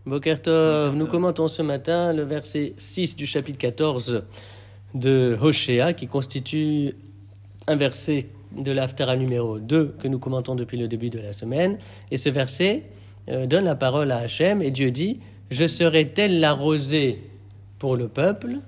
Boker Tov, nous commentons ce matin le verset 6 du chapitre 14 de Hoshea, qui constitue un verset de l'Haftara numéro 2 que nous commentons depuis le début de la semaine. Et ce verset donne la parole à Hachem et Dieu dit « Je serai tel la rosée pour le peuple,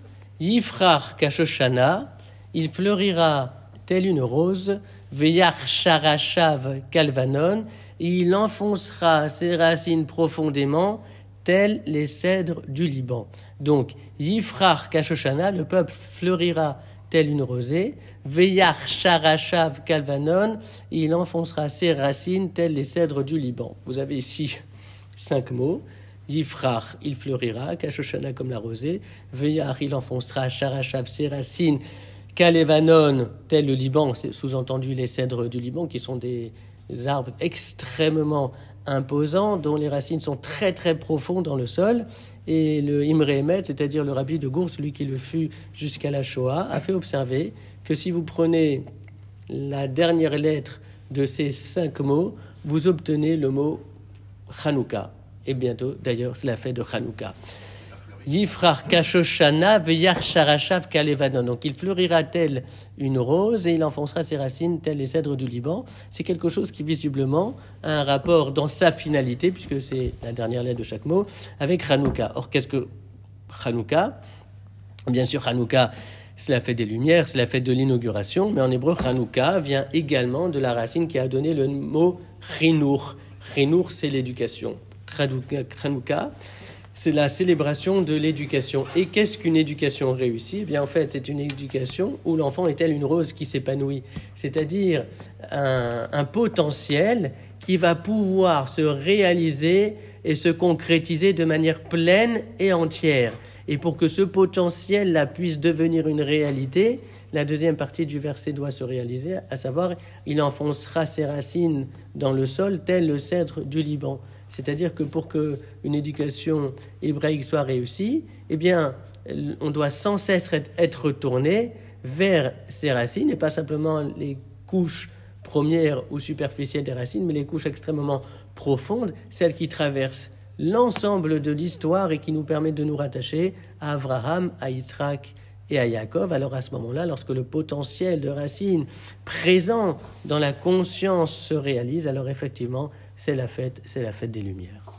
Yifrach kashoshana, il fleurira telle une rose, Veyach sharashav kalvanon, il enfoncera ses racines profondément, tels les cèdres du Liban. » Donc, Yifrach kashoshana, le peuple fleurira tel une rosée, Veyach sharashav kalvanon, il enfoncera ses racines tels les cèdres du Liban. Vous avez ici 5 mots. Yifrach, il fleurira, kashoshana comme la rosée, Veyach, il enfoncera, sharashav, ses racines, kalevanon, tel le Liban, c'est sous-entendu les cèdres du Liban, qui sont des arbres extrêmement imposants, dont les racines sont très très profondes dans le sol. Et le Imre Emet, c'est-à-dire le rabbi de Gour, celui qui le fut jusqu'à la Shoah, a fait observer que si vous prenez la dernière lettre de ces 5 mots, vous obtenez le mot Hanouka. Et bientôt, d'ailleurs, c'est la fête de Hanouka. Yifrach kashoshana veyach sharashav kalevanon. Donc, il fleurira tel une rose et il enfoncera ses racines tel les cèdres du Liban. C'est quelque chose qui, visiblement, a un rapport dans sa finalité, puisque c'est la dernière lettre de chaque mot, avec Hanouka. Or, qu'est-ce que Hanouka ? Bien sûr, Hanouka, c'est la fête des Lumières, c'est la fête de l'inauguration, mais en hébreu, Hanouka vient également de la racine qui a donné le mot Chinour. Chinour, c'est l'éducation. Hanouka, c'est la célébration de l'éducation. Et qu'est-ce qu'une éducation réussie ? Eh bien, en fait, c'est une éducation où l'enfant est tel une rose qui s'épanouit, c'est-à-dire un potentiel qui va pouvoir se réaliser et se concrétiser de manière pleine et entière. Et pour que ce potentiel-là puisse devenir une réalité, la deuxième partie du verset doit se réaliser, à savoir, il enfoncera ses racines dans le sol tel le cèdre du Liban. C'est-à-dire que pour qu'une éducation hébraïque soit réussie, eh bien, on doit sans cesse être tourné vers ses racines, et pas simplement les couches premières ou superficielles des racines, mais les couches extrêmement profondes, celles qui traversent l'ensemble de l'histoire et qui nous permettent de nous rattacher à Abraham, à Yitzhak et à Yaakov. Alors à ce moment-là, lorsque le potentiel de racines présent dans la conscience se réalise, alors effectivement, c'est la fête des Lumières.